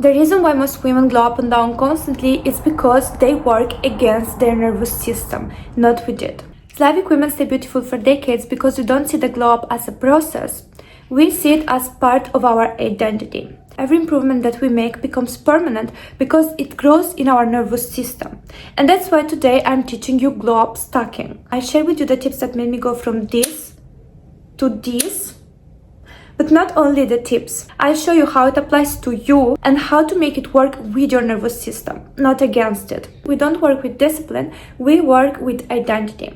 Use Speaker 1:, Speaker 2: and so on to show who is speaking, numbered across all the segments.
Speaker 1: The reason why most women glow up and down constantly is because they work against their nervous system, not with it. Slavic women stay beautiful for decades because we don't see the glow up as a process. We see it as part of our identity. Every improvement that we make becomes permanent because it grows in our nervous system. And that's why today I'm teaching you glow up stacking. I share with you the tips that made me go from this to this. But not only the tips, I'll show you how it applies to you and how to make it work with your nervous system, not against it. We don't work with discipline, we work with identity.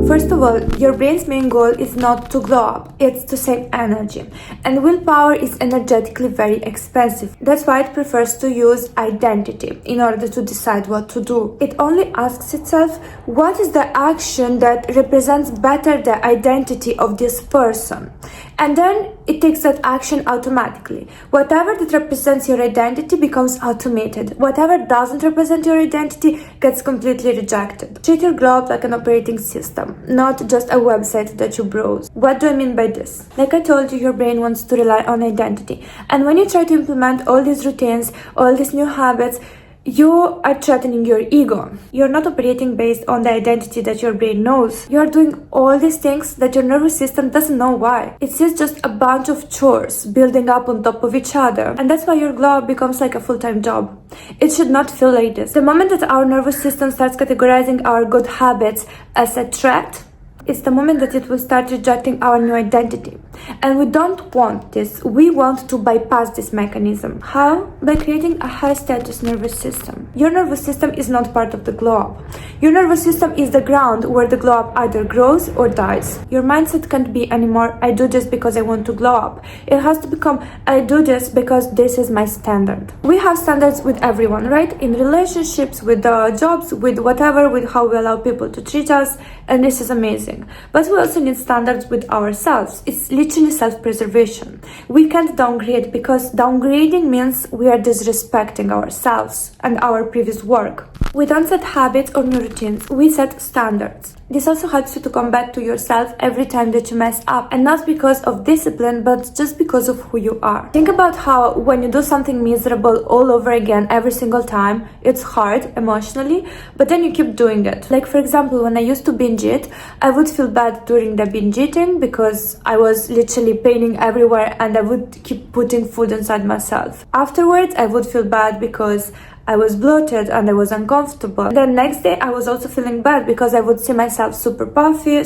Speaker 1: First of all, your brain's main goal is not to glow up, it's to save energy. And willpower is energetically very expensive. That's why it prefers to use identity in order to decide what to do. It only asks itself, what is the action that represents better the identity of this person? And then it takes that action automatically. Whatever that represents your identity becomes automated. Whatever doesn't represent your identity gets completely rejected. Treat your glow up like an operating system, not just a website that you browse. What do I mean by this? Like I told you, your brain wants to rely on identity. And when you try to implement all these routines, all these new habits, you are threatening your ego. You're not operating based on the identity that your brain knows. You're doing all these things that your nervous system doesn't know why. It's just a bunch of chores building up on top of each other. And that's why your glow up becomes like a full-time job. It should not feel like this. The moment that our nervous system starts categorizing our good habits as a threat, it's the moment that it will start rejecting our new identity. And we don't want this. We want to bypass this mechanism. How? By creating a high status nervous system. Your nervous system is not part of the glow up. Your nervous system is the ground where the glow up either grows or dies. Your mindset can't be anymore, I do this because I want to glow up. It has to become, I do this because this is my standard. We have standards with everyone, right? In relationships, with jobs, with whatever, with how we allow people to treat us. And this is amazing. But we also need standards with ourselves. It's literally self-preservation. We can't downgrade because downgrading means we are disrespecting ourselves and our previous work. We don't set habits or new routines, we set standards. This also helps you to come back to yourself every time that you mess up, and not because of discipline, but just because of who you are. Think about how when you do something miserable all over again every single time, it's hard emotionally, but then you keep doing it. Like for example, when I used to binge eat, I would feel bad during the binge eating because I was literally paining everywhere and I would keep putting food inside myself. Afterwards, I would feel bad because I was bloated and I was uncomfortable. The next day I was also feeling bad because I would see myself super puffy,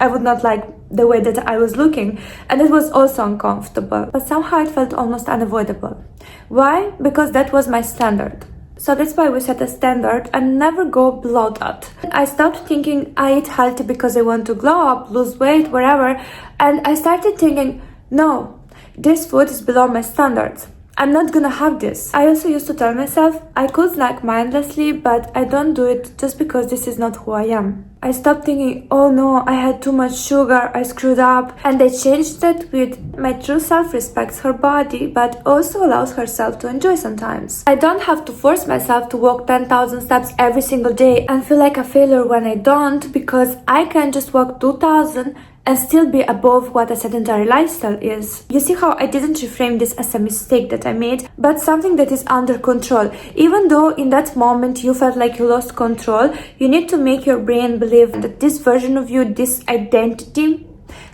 Speaker 1: I would not like the way that I was looking, and it was also uncomfortable. But somehow it felt almost unavoidable. Why? Because that was my standard. So that's why we set a standard and never go below that. I stopped thinking I eat healthy because I want to glow up, lose weight, whatever, and I started thinking, no, this food is below my standards. I'm not gonna have this. I also used to tell myself I could snack mindlessly, but I don't do it just because this is not who I am. I stopped thinking, oh no, I had too much sugar, I screwed up. And I changed that with my true self respects her body, but also allows herself to enjoy sometimes. I don't have to force myself to walk 10,000 steps every single day and feel like a failure when I don't, because I can just walk 2,000 and still be above what a sedentary lifestyle is. You see how I didn't reframe this as a mistake that I made, but something that is under control. Even though in that moment you felt like you lost control, you need to make your brain believe that this version of you, this identity,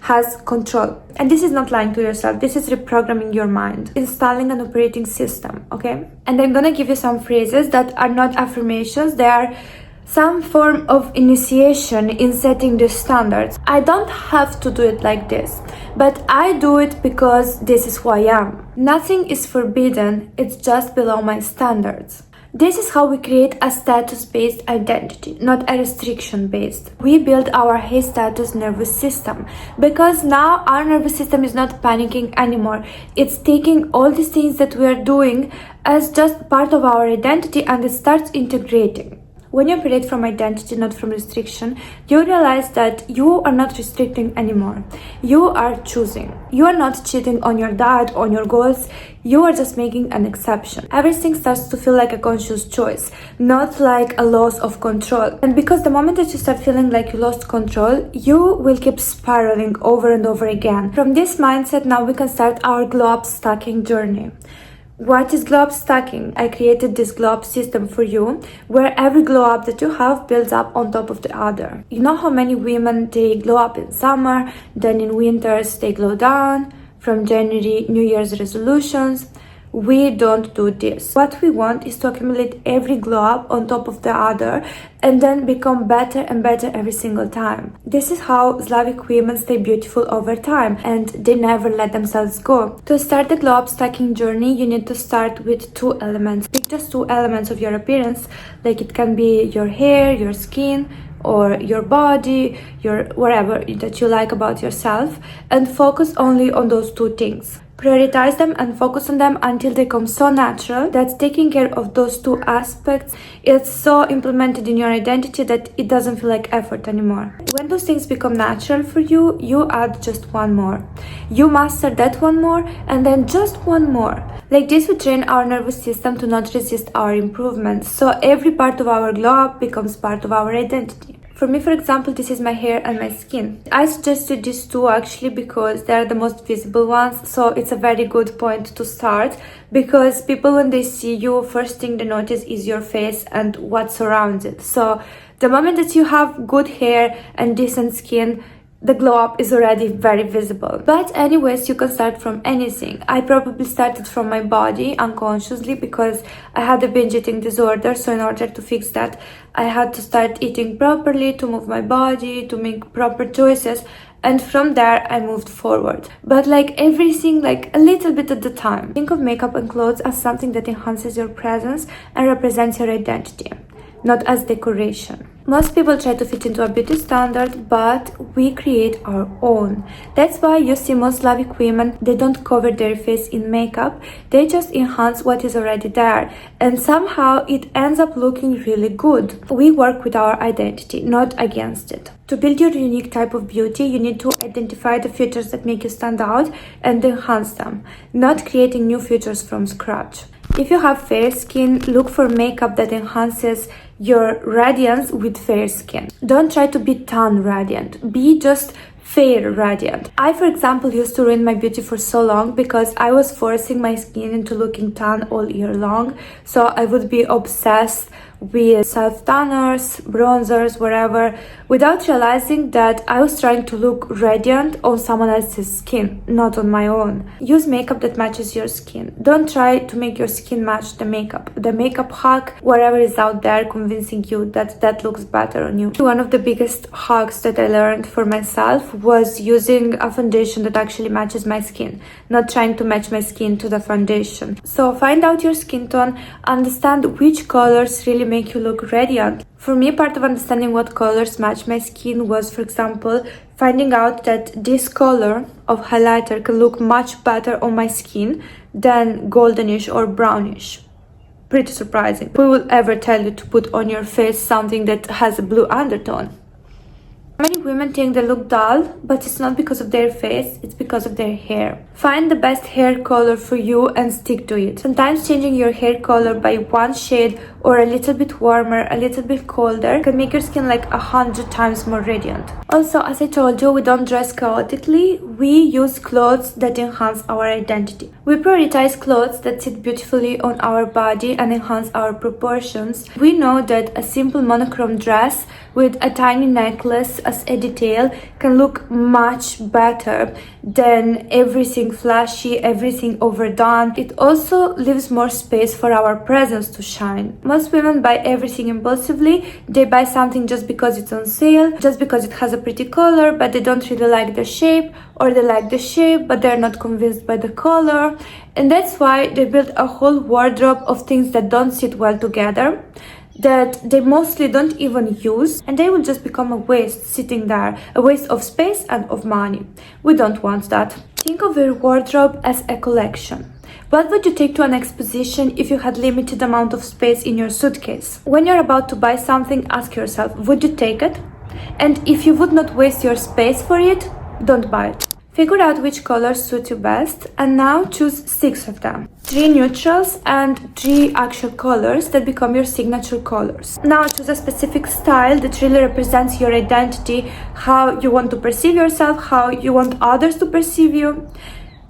Speaker 1: has control. And this is not lying to yourself, this is reprogramming your mind, installing an operating system, okay? And I'm gonna give you some phrases that are not affirmations, they are some form of initiation in setting the standards. I don't have to do it like this, but I do it because this is who I am. Nothing is forbidden, it's just below my standards. This is how we create a status-based identity, not a restriction-based. We build our high status nervous system because now our nervous system is not panicking anymore. It's taking all these things that we are doing as just part of our identity and it starts integrating. When you operate from identity, not from restriction, you realize that you are not restricting anymore. You are choosing. You are not cheating on your diet, on your goals. You are just making an exception. Everything starts to feel like a conscious choice, not like a loss of control. And because the moment that you start feeling like you lost control, you will keep spiraling over and over again. From this mindset, now we can start our glow up stacking journey. What is glow up stacking? I created this glow up system for you, where every glow up that you have builds up on top of the other. You know how many women, they glow up in summer, then in winters they glow down. From January, New Year's resolutions. We don't do this. What we want is to accumulate every glow up on top of the other and then become better and better every single time. This is how Slavic women stay beautiful over time, and they never let themselves go. To start the glow up stacking journey, you need to start with 2 elements. Pick just 2 elements of your appearance, like it can be your hair, your skin, or your body, your whatever that you like about yourself, and focus only on those 2 things. Prioritize them and focus on them until they become so natural that taking care of those 2 aspects is so implemented in your identity that it doesn't feel like effort anymore. When those things become natural for you, you add just 1 more. You master that 1 more, and then just 1 more. Like this, we train our nervous system to not resist our improvements. So every part of our glow up becomes part of our identity. For me, for example, this is my hair and my skin. I suggested these 2 actually because they are the most visible ones, so it's a very good point to start, because people, when they see you, first thing they notice is your face and what surrounds it. So the moment that you have good hair and decent skin, the glow up is already very visible. But anyways, you can start from anything. I probably started from my body unconsciously because I had a binge eating disorder. So in order to fix that, I had to start eating properly, to move my body, to make proper choices. And from there, I moved forward. But like everything, like a little bit at a time. Think of makeup and clothes as something that enhances your presence and represents your identity, not as decoration. Most people try to fit into a beauty standard, but we create our own. That's why you see most Slavic women, they don't cover their face in makeup, they just enhance what is already there, and somehow it ends up looking really good. We work with our identity, not against it. To build your unique type of beauty, you need to identify the features that make you stand out and enhance them, not creating new features from scratch. If you have fair skin, look for makeup that enhances your radiance with fair skin. Don't try to be tan radiant. Be just fair radiant. I, for example, used to ruin my beauty for so long because I was forcing my skin into looking tan all year long. So I would be obsessed with self-tanners, bronzers, whatever, without realizing that I was trying to look radiant on someone else's skin, not on my own. Use makeup that matches your skin. Don't try to make your skin match the makeup. The makeup hack, whatever is out there convincing you that that looks better on you. One of the biggest hacks that I learned for myself was using a foundation that actually matches my skin, not trying to match my skin to the foundation. So find out your skin tone, understand which colors really make you look radiant. For me, part of understanding what colors match my skin was, for example, finding out that this color of highlighter can look much better on my skin than goldenish or brownish. Pretty surprising. Who will ever tell you to put on your face something that has a blue undertone? Many women think they look dull, but it's not because of their face, it's because of their hair. Find the best hair color for you and stick to it. Sometimes changing your hair color by 1 shade or a little bit warmer, a little bit colder can make your skin like 100 times more radiant. Also, as I told you, we don't dress chaotically, we use clothes that enhance our identity. We prioritize clothes that sit beautifully on our body and enhance our proportions. We know that a simple monochrome dress with a tiny necklace as a detail can look much better than everything flashy, everything overdone. It also leaves more space for our presence to shine. Most women buy everything impulsively. They buy something just because it's on sale, just because it has a pretty color, but they don't really like the shape, or they like the shape but they're not convinced by the color. And that's why they build a whole wardrobe of things that don't sit well together, that they mostly don't even use, and they will just become a waste sitting there, a waste of space and of money. We don't want that. Think of your wardrobe as a collection. What would you take to an exposition if you had limited amount of space in your suitcase? When you're about to buy something, ask yourself, would you take it? And if you would not waste your space for it, don't buy it. Figure out which colors suit you best, and now choose 6 of them. 3 neutrals and 3 actual colors that become your signature colors. Now choose a specific style that really represents your identity, how you want to perceive yourself, how you want others to perceive you.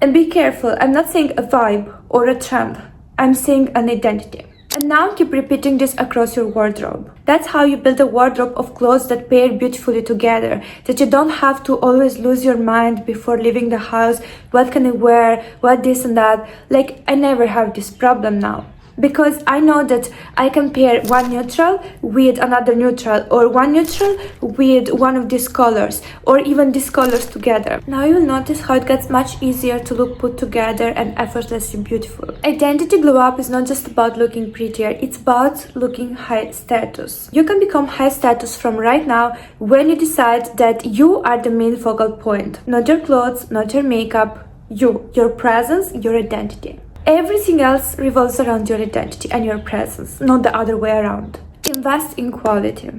Speaker 1: And be careful, I'm not saying a vibe or a trend, I'm saying an identity. And now keep repeating this across your wardrobe. That's how you build a wardrobe of clothes that pair beautifully together, that you don't have to always lose your mind before leaving the house. What can I wear? What this and that? Like, I never have this problem now. Because I know that I can pair one neutral with another neutral, or one neutral with one of these colors, or even these colors together. Now you'll notice how it gets much easier to look put together and effortlessly beautiful. Identity glow up is not just about looking prettier, it's about looking high status. You can become high status from right now when you decide that you are the main focal point. Not your clothes, not your makeup, your presence, your identity. Everything else revolves around your identity and your presence, not the other way around. Invest in quality.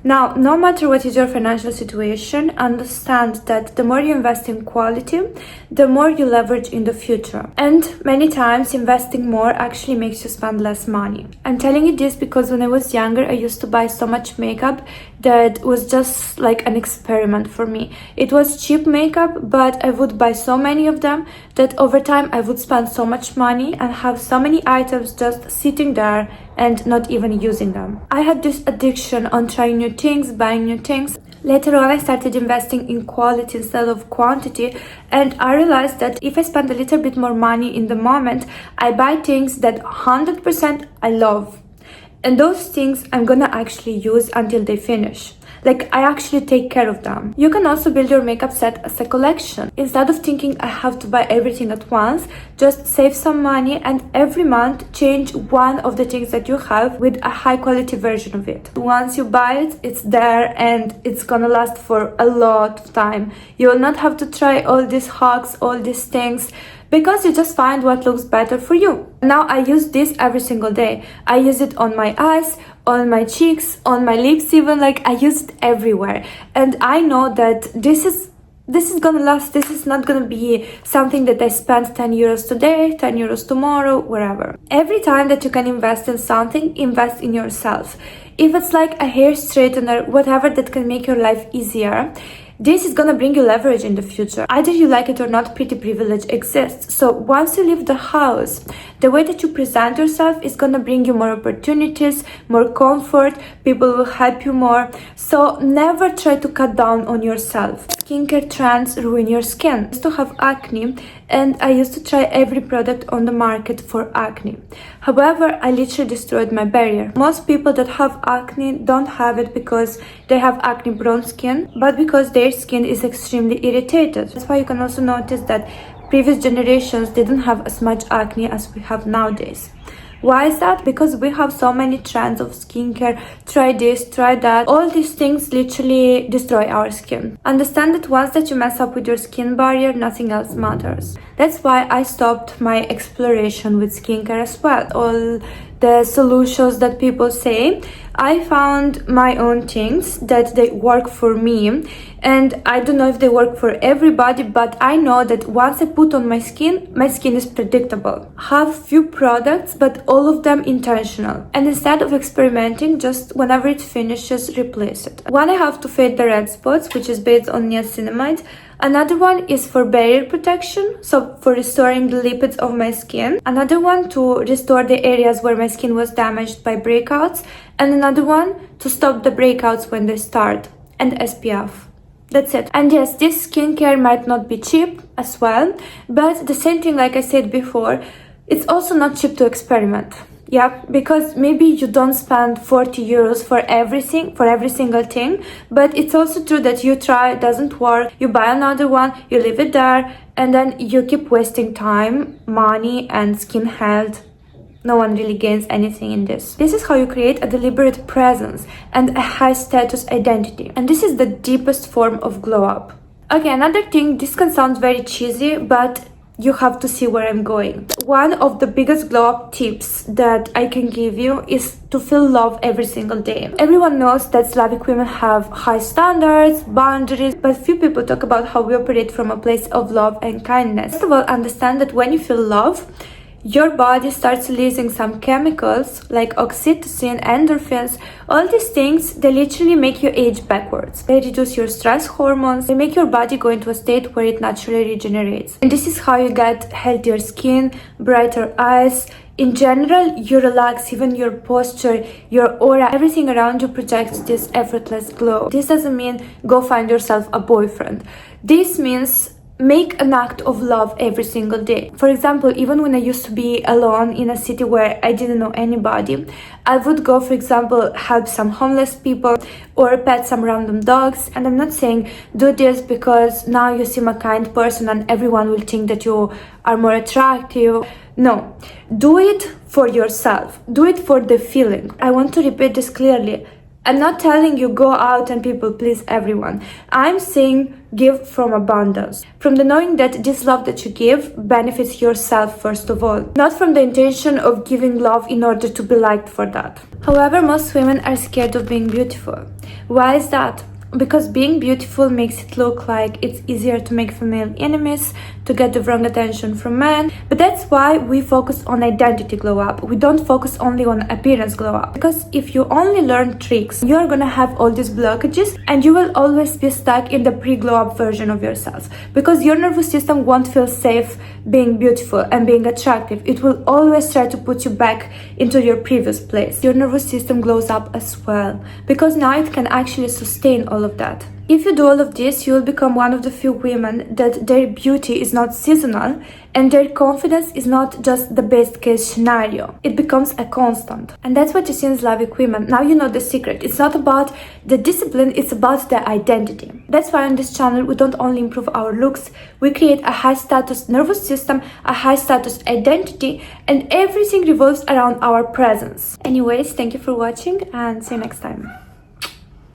Speaker 1: Now, no matter what is your financial situation, understand that the more you invest in quality, the more you leverage in the future. And many times, investing more actually makes you spend less money. I'm telling you this because when I was younger, I used to buy so much makeup that was just like an experiment for me. It was cheap makeup, but I would buy so many of them that over time I would spend so much money and have so many items just sitting there and not even using them. I had this addiction on trying new things, buying new things. Later on, I started investing in quality instead of quantity, and I realized that if I spend a little bit more money in the moment, I buy things that 100% I love. And those things I'm gonna actually use until they finish. Like, I actually take care of them. You can also build your makeup set as a collection. Instead of thinking I have to buy everything at once, just save some money and every month change one of the things that you have with a high quality version of it. Once you buy it, it's there and it's gonna last for a lot of time. You will not have to try all these hacks, all these things, because you just find what looks better for you. Now I use this every single day. I use it on my eyes, on my cheeks, on my lips even, like I use it everywhere. And I know that this is gonna last. This is not gonna be something that I spend 10 euros today, 10 euros tomorrow, wherever. Every time that you can invest in something, invest in yourself. If it's like a hair straightener, whatever that can make your life easier, this is gonna bring you leverage in the future. Either you like it or not, pretty privilege exists. So once you leave the house, the way that you present yourself is gonna bring you more opportunities, more comfort, people will help you more. So never try to cut down on yourself. Skincare trends ruin your skin. I used to have acne and I used to try every product on the market for acne. However, I literally destroyed my barrier. Most people that have acne don't have it because they have acne prone skin, but because their skin is extremely irritated. That's why you can also notice that previous generations didn't have as much acne as we have nowadays. Why is that? Because we have so many trends of skincare. Try this, try that. All these things literally destroy our skin. Understand that once that you mess up with your skin barrier, nothing else matters. That's why I stopped my exploration with skincare as well. All the solutions that people say, I found my own things that they work for me, and I don't know if they work for everybody, but I know that once I put on my skin is predictable. Have few products, but all of them intentional, and instead of experimenting, just whenever it finishes, replace it. One I have to fade the red spots, which is based on niacinamide. Another one is for barrier protection, so for restoring the lipids of my skin. Another one to restore the areas where my skin was damaged by breakouts. And another one to stop the breakouts when they start. And SPF. That's it. And yes, this skincare might not be cheap as well, but the same thing like I said before, it's also not cheap to experiment. Yeah, because maybe you don't spend 40 euros for everything, for every single thing, but it's also true that you try, it doesn't work, you buy another one, you leave it there, and then you keep wasting time, money, and skin health. No one really gains anything in this. This is how you create a deliberate presence and a high status identity. And this is the deepest form of glow up. Okay, another thing, this can sound very cheesy, but you have to see where I'm going. One of the biggest glow up tips that I can give you is to feel love every single day. Everyone knows that Slavic women have high standards, boundaries, but few people talk about how we operate from a place of love and kindness. First of all, understand that when you feel love, your body starts releasing some chemicals like oxytocin, endorphins. All these things, they literally make you age backwards. They reduce your stress hormones. They make your body go into a state where it naturally regenerates. And this is how you get healthier skin, brighter eyes. In general, you relax, even your posture, your aura, everything around you projects this effortless glow. This doesn't mean go find yourself a boyfriend. This means make an act of love every single day. For example, even when I used to be alone in a city where I didn't know anybody, I would go, for example, help some homeless people or pet some random dogs. And I'm not saying do this because now you seem a kind person and everyone will think that you are more attractive. No, do it for yourself. Do it for the feeling. I want to repeat this clearly. I'm not telling you go out and people please everyone. I'm saying give from abundance. From the knowing that this love that you give benefits yourself first of all. Not from the intention of giving love in order to be liked for that. However, most women are scared of being beautiful. Why is that? Because being beautiful makes it look like it's easier to make female enemies, to get the wrong attention from men. But that's why we focus on identity glow up. We don't focus only on appearance glow up. Because if you only learn tricks, you're gonna have all these blockages and you will always be stuck in the pre-glow up version of yourself. Because your nervous system won't feel safe being beautiful and being attractive. It will always try to put you back into your previous place. Your nervous system glows up as well. Because now it can actually sustain all of that. If you do all of this, you will become one of the few women that their beauty is not seasonal and their confidence is not just the best case scenario. It becomes a constant. And that's what you see in Slavic women. Now you know the secret. It's not about the discipline, it's about the identity. That's why on this channel, we don't only improve our looks, we create a high status nervous system, a high status identity, and everything revolves around our presence. Anyways, thank you for watching and see you next time.